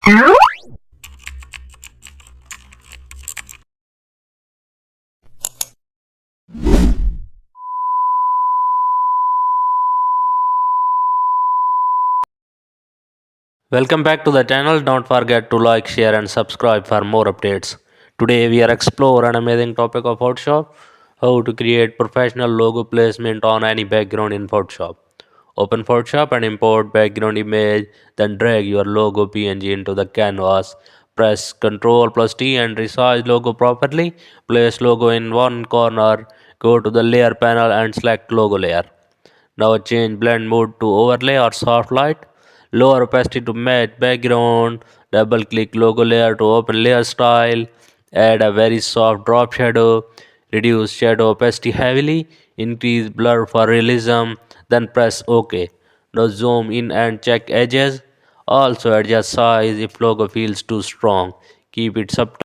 Welcome back to the channel. Don't forget to like, share and subscribe for more updates. Today we are explore an amazing topic of Photoshop, how to create professional logo placement on any background in Photoshop. Open Photoshop and import background image, then drag your logo PNG into the canvas. Press Ctrl plus T and resize logo properly. Place logo in one corner. Go to the layer panel and select logo layer. Now change blend mode to overlay or soft light. Lower opacity to match background. Double click logo layer to open layer style. Add a very soft drop shadow. Reduce shadow opacity heavily. Increase blur for realism. Then press OK. Now zoom in and check edges. Also adjust size if logo feels too strong. Keep it subtle.